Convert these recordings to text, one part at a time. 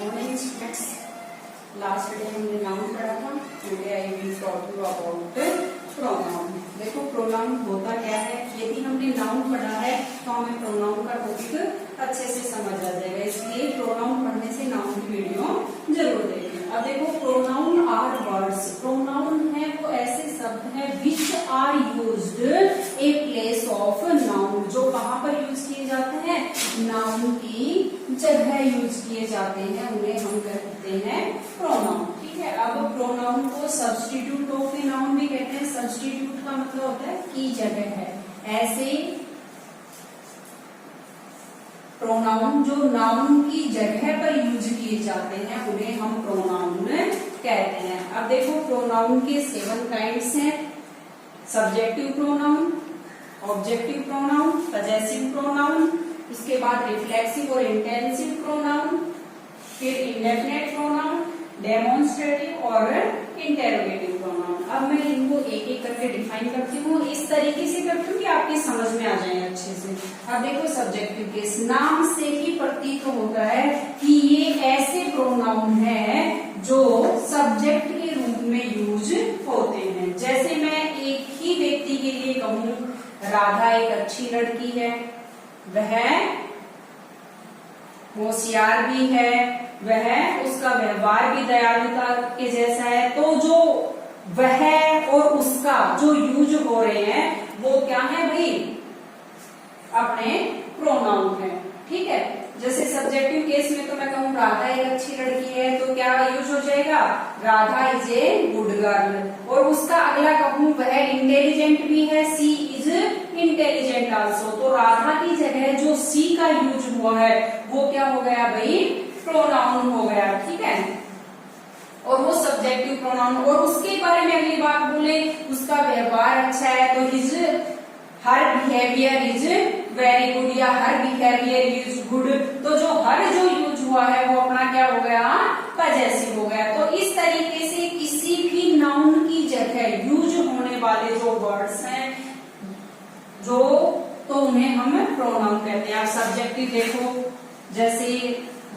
Morning students. Last day हमने noun पढ़ा था। Today I will talk you about pronoun. देखो प्रोनाउन होता क्या है, यदि हमने नाउन पढ़ा है तो हमें प्रोनाउन का टॉपिक अच्छे से समझ आ जाएगा, इसलिए प्रोनाउन पढ़ने से नाउन की वीडियो जरूर देखें। अब देखो प्रोनाउन आर वर्ड्स। प्रोनाउन है वो ऐसे शब्द है which are used a place of noun, जो कहाँ पर यूज किए जाते हैं, नाउन की जगह यूज किए जाते हैं, उन्हें हम कहते हैं प्रोनाउन। ठीक है, अब प्रोनाउन को सब्स्टिट्यूट ऑफ ए नाउन भी कहते हैं। सब्स्टिट्यूट का मतलब होता है की जगह है। ऐसे प्रोनाउन जो नाउन की जगह पर यूज किए जाते हैं उन्हें हम प्रोनाउन कहते हैं। अब देखो प्रोनाउन के 7 काइंड्स हैं। Subjective pronoun, objective pronoun, possessive pronoun, इसके बाद रिफ्लेक्सिव और इंटेंसिव प्रोनाउन, फिर इंडेफिनेट प्रोनाउन, डेमोन्स्ट्रेटिव और इंटेरोगेटिव प्रोनाउन। अब मैं इनको एक एक करके डिफाइन करती हूँ, इस तरीके से करती हूँ कि आपकी समझ में आ जाए अच्छे से। अब देखो सब्जेक्टिव केस, नाम से ही प्रतीत होता है कि ये ऐसे प्रोनाउन है जो सब्जेक्ट के रूप में यूज होते हैं। जैसे मैं एक ही व्यक्ति के लिए कहूँ राधा एक अच्छी लड़की है, वह होशियार भी है, वह उसका व्यवहार भी दयालुता के जैसा है, तो जो वह और उसका जो यूज हो रहे हैं वो क्या है भाई, अपने प्रोनाउन है। ठीक है, जैसे सब्जेक्टिव केस में तो मैं कहूँ राधा एक अच्छी लड़की है तो क्या यूज हो जाएगा, Radha is a good girl. और उसका अगला कहूँ वह इंटेलिजेंट भी है, सी इज इंटेलिजेंट आल्सो, तो राधा की जगह जो सी का यूज हुआ है वो क्या हो गया भाई, प्रोनाउन हो गया। ठीक है, और वो सब्जेक्टिव प्रोनाउन। और उसके बारे में अगली बात बोले उसका व्यवहार अच्छा है तो his her behaviour is very good या हर बिहेवियर इज गुड, तो जो हर जो यूज हुआ है वो अपना क्या हो गया, पजेसिव हो गया। तो इस तरीके से किसी भी नाउन की जगह यूज होने वाले जो वर्ड्स हैं जो, तो उन्हें हम प्रोनाउन कहते हैं। आप सब्जेक्टिव देखो, जैसे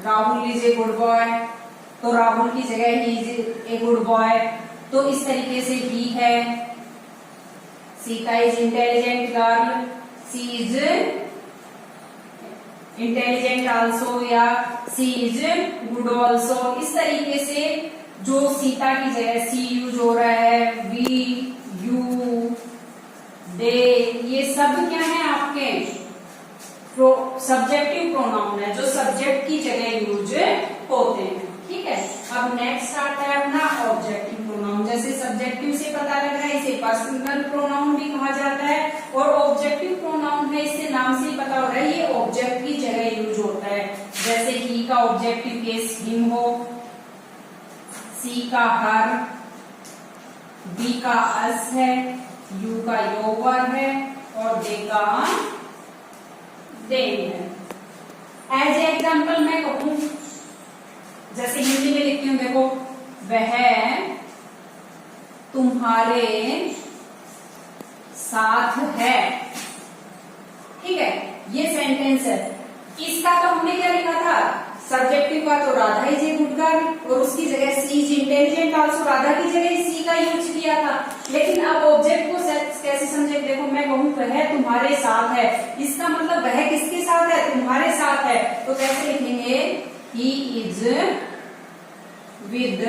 Rahul is a good boy, तो राहुल की जगह he is a good boy, तो इस तरीके से ही है। Sita is intelligent girl, she is intelligent also या सी इज गुड ऑल्सो। इस तरीके से जो सीता की जगह सी यूज हो रहा है, वी, यू, दे, ये सब क्या है आपके सब्जेक्टिव प्रोनाउन है जो सब्जेक्ट की जगह यूज होते हैं। ठीक है, अब नेक्स्ट आता है अपना ऑब्जेक्टिव प्रोनाउन। जैसे सब्जेक्टिव से पता लग रहा है इसे पर्सनल प्रोनाउन भी कहा जाता है, और ऑब्जेक्टिव प्रोनाउन है इससे नाम से ही पता हो रहा है ये ऑब्जेक्ट की जगह यूज होता है। जैसे ही का ऑब्जेक्टिव केस हिम हो, सी का हर, बी का अस है, यू का योवर है और दे का देम है। एज ए एग्जाम्पल मैं कहूं, जैसे हिंदी में लिखती हूँ देखो, वह तुम्हारे साथ है। ठीक है, ये सेंटेंस है। इसका तो हमने क्या लिखा था, सब्जेक्टिव का तो Radha is a good girl और उसकी जगह सी इज इंटेलिजेंट आल्सो, राधा की जगह सी का यूज किया था। लेकिन अब ऑब्जेक्ट को कैसे समझे, देखो मैं कहूँ वह तुम्हारे साथ है, इसका मतलब वह किसके साथ है, तुम्हारे साथ है, तो कैसे लिखेंगे, ही इज विद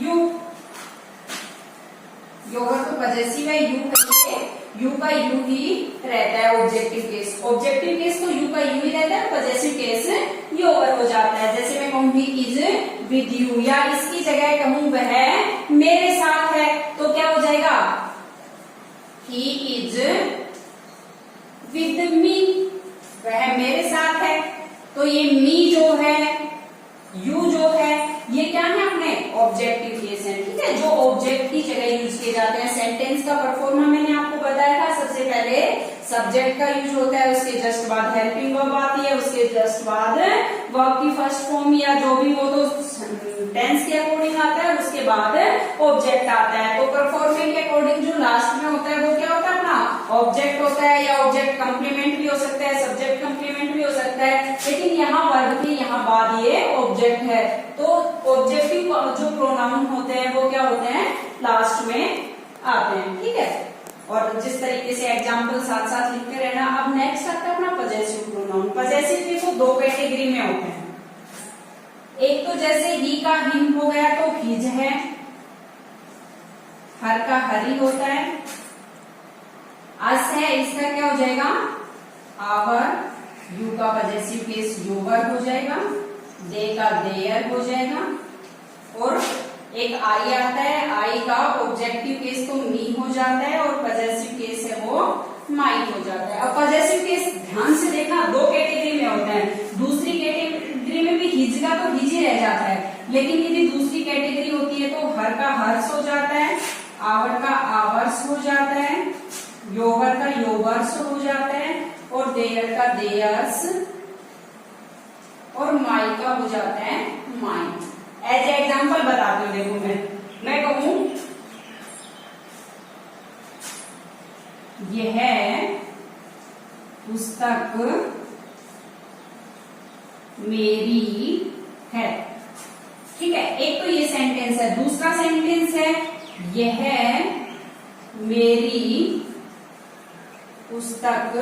यू। योवर तो पजेसिव है, यू का यू ही रहता है ऑब्जेक्टिव केस। ऑब्जेक्टिव केस तो यू का यू ही रहता है, पजेसिव केस योवर हो जाता है। जैसे मैं कहूँ ही इज विद यू, या इसकी जगह कहूँ वह मेरे साथ है, तो क्या हो जाएगा, ही इज विद मी, वह मेरे साथ है। तो ये मी जो है, यू जो है, ये क्या है अपने ऑब्जेक्टिव केस है। ठीक है, जो ऑब्जेक्ट की जगह यूज किए जाते हैं। सेंटेंस का परफॉर्मा मैंने आपको बताया था, सबसे पहले सब्जेक्ट का यूज होता है, उसके जस्ट बाद हेल्पिंग वर्ब आती है, उसके जस्ट बाद वर्ब की फर्स्ट फॉर्म या जो भी वो तो टेंस के अकॉर्डिंग आता है, उसके बाद ऑब्जेक्ट आता है। तो परफॉर्मिंग के अकॉर्डिंग जो लास्ट में होता है वो क्या होता है अपना ऑब्जेक्ट होता है या ऑब्जेक्ट कंप्लीमेंट भी हो सकता है, सब्जेक्ट कंप्लीमेंट भी हो सकता है, लेकिन यहाँ वर्ब के यहाँ बाद ये ऑब्जेक्ट है। तो ऑब्जेक्टिव जो प्रोनाउन होते हैं वो क्या होते हैं, लास्ट में आते हैं। ठीक है, और जिस तरीके से एग्जाम्पल साथ साथ लिखते रहना। अब नेक्स्ट आता है अपना पजेसिव प्रोनाउन। पजेसिव देखो दो कैटेगरी में होते हैं। एक तो जैसे ही का हिम हो गया तो हिज है, हर का हरी होता है, अस है इसका क्या हो जाएगा आवर, यू का पजेसिव केस योवर हो जाएगा, दे का देयर हो जाएगा, और एक आई आता है, आई का ऑब्जेक्टिव केस तो मी हो जाता है और पजेसिव केस है वो माई हो जाता है। अब पजेसिव केस ध्यान से देखना दो कैटेगरी में होता है। दूसरी कैटेगरी में भी हिज का तो हिज ही रह जाता है, लेकिन यदि दूसरी कैटेगरी होती है तो हर का हर्ष हो जाता है, आवर का आवर्स हो जाता है, योवर का योवर्स हो जाता है, और देयर का देयर्स, और माई का हो जाता है माई। एज एग्जाम्पल बताती हूँ, देखो मैं कहूं यह पुस्तक मेरी है। ठीक है, एक तो ये सेंटेंस है। दूसरा सेंटेंस है यह मेरी पुस्तक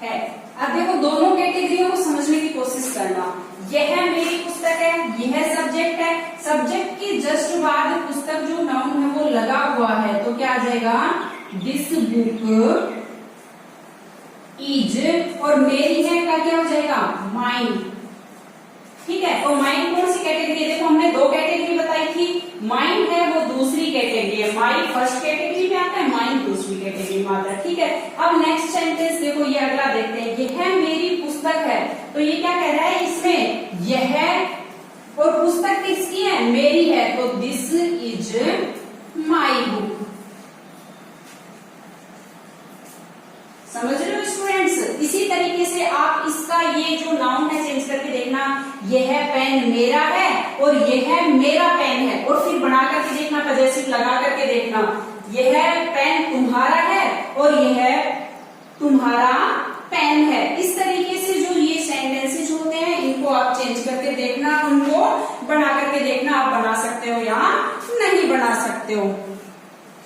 है। अब देखो दोनों कैटेगरियों को समझने की कोशिश करना। यह मेरी पुस्तक है, यह सब्जेक्ट है, सब्जेक्ट के जस्ट बाद पुस्तक जो नाउन है वो लगा हुआ है, तो क्या आ जाएगा दिस बुक इज, और मेरी है का क्या हो जाएगा माइन। ठीक है, और माइन कौन सी कैटेगरी है, देखो हमने दो कैटेगरी बताई थी, माइन है वो दूसरी कैटेगरी है, माई फर्स्ट कैटेगरी में आता है, माइन दूसरी कैटेगरी में आता है। ठीक है, अब नेक्स्ट सेंटेंस देखो, ये अगला देखते हैं, यह मेरी पुस्तक है, तो ये क्या कह रहा है इसमें, यह और पुस्तक किसकी है, मेरी है, तो दिस इज माई बुक। समझ रहे हो स्टूडेंट्स? इसी तरीके से आप इसका ये जो नाउन है चेंज करके देखना, यह पेन मेरा है और यह मेरा पेन है, और फिर बना करके देखना, पजेसिव लगा करके देखना, यह पेन तुम्हारा है और यह तुम्हारा पेन है। इस तरीके से जो ये सेंटेंसेस होते हैं इनको आप चेंज करके देखना, उनको बना करके देखना, आप बना सकते हो या नहीं बना सकते हो।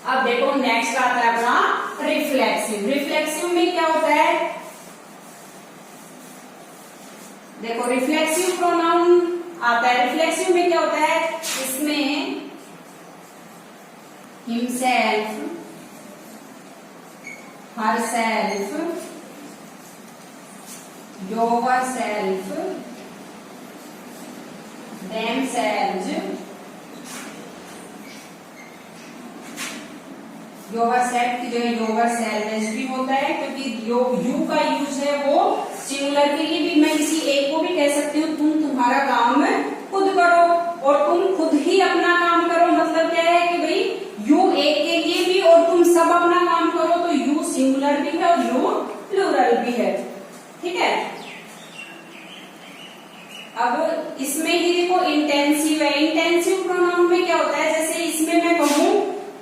अब देखो नेक्स्ट आता है अपना रिफ्लेक्सिव। रिफ्लेक्सिव में क्या होता है, देखो रिफ्लेक्सिव प्रोनाउन आता है। रिफ्लेक्सिव में क्या होता है, इसमें himself, herself, yourself, themselves, yourself की जगह योरसेल्व्स भी होता है, क्योंकि यू का यूज है वो सिंगुलर के लिए भी, मैं किसी एक को भी कह सकती हूँ तुम तुम्हारा काम खुद करो और तुम खुद ही अपना काम करो। मतलब क्या है कि भाई यू एक के लिए भी और तुम सब अपना काम करो, तो यू सिंगुलर भी है और यू प्लूरल भी है। ठीक है, अब इसमें ही देखो इंटेंसिव है। इंटेंसिव प्रोनाउन में क्या होता है, जैसे इसमें मैं कहूं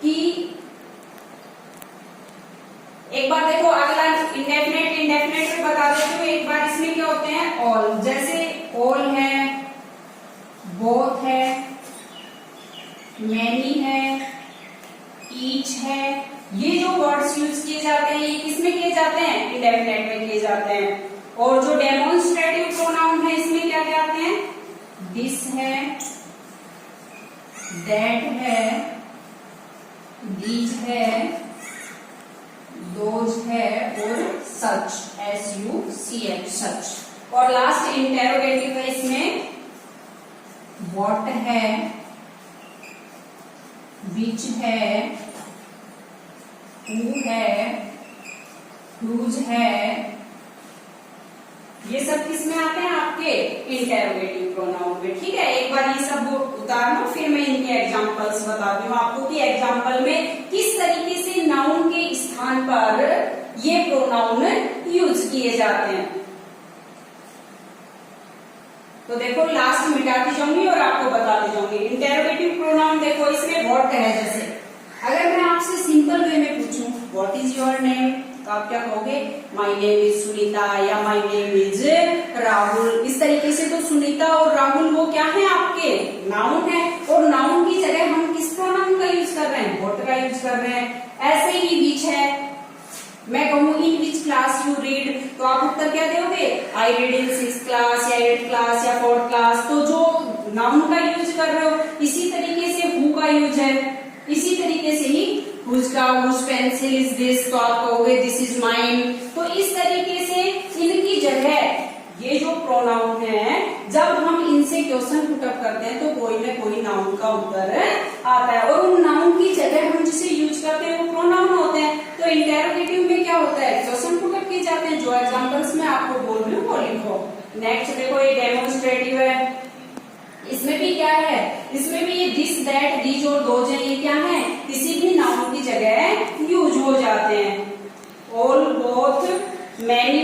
कि एक बार देखो अगला इंडेफिनेट, इंडेफिनेट में बता देती हूँ एक बार, इसमें क्या होते हैं ऑल, जैसे ऑल है, बोथ है, मैनी है, ईच है, ये जो वर्ड्स यूज किए जाते हैं ये किसमें किए जाते हैं, इंडेफिनेट में किए जाते हैं। और जो डेमोन्स्ट्रेटिव प्रोनाउन है इसमें क्या कहते हैं, दिस है, दैट है, दीज है, दोज है, और सच, SUCH सच। और लास्ट इंटेरोगेटिव है, इसमें व्हाट है, विच है, हु है, हुज है, ये सब किसमें आते हैं आपके इंटेरोगेटिव प्रोनाउन में। ठीक है, एक बार ये सब उतार लो, फिर मैं इनके एग्जांपल्स बताती हूँ आपको कि एग्जांपल में किस तरीके से नाउन के स्थान पर ये प्रोनाउन यूज किए जाते हैं। तो देखो लास्ट मिटाती जाऊंगी और आपको बताती जाऊंगी। इंटेरोगेटिव प्रोनाउन देखो, इसमें व्हाट है, जैसे अगर मैं आपसे सिंपल वे में पूछूं तो आप क्या कहोगे, माय नेम इज सुनीता या माय नेम इज राहुल। इस तरीके से तो सुनीता और राहुल वो क्या है, आपके नाउन है, और नाउन की जगह हम किस प्रोनाउन का यूज कर रहे हैं, व्हाट का यूज कर रहे हैं। ऐसे ही विच है, मैं कहूँ इन विच क्लास यू रीड, तो आप उत्तर क्या दोगे, I read in 6th class या 8th क्लास या 4th क्लास। तो जो नाउन का यूज कर रहे हो, इसी तरीके से हु का यूज है, इसी तरीके से ही हुज का, हुज पेंसिल इज दिस, तो आप कहोगे दिस इज माइन। तो इस तरीके से इनकी जगह ये जो प्रोनाउन है, जब हम इनसे क्वेश्चन पुटअप करते हैं तो कोई ना कोई नाउन का उत्तर आता है, और उन नाउन की जगह हम जिसे यूज करते हैं वो प्रोनाउन होते हैं। तो इंटेरोगेटिव में क्या होता है, क्वेश्चन पुटअप किए जाते हैं। जो एग्जांपल्स मैं आपको बोल रही हूँ वो लिखो। नेक्स्ट देखो, ये डेमोन्स्ट्रेटिव है, इसमें भी क्या है, इसमें भी ये दिस दैट दीज और दोज है, ये क्या है, किसी भी नाउन की जगह यूज हो जाते हैं। All, both, many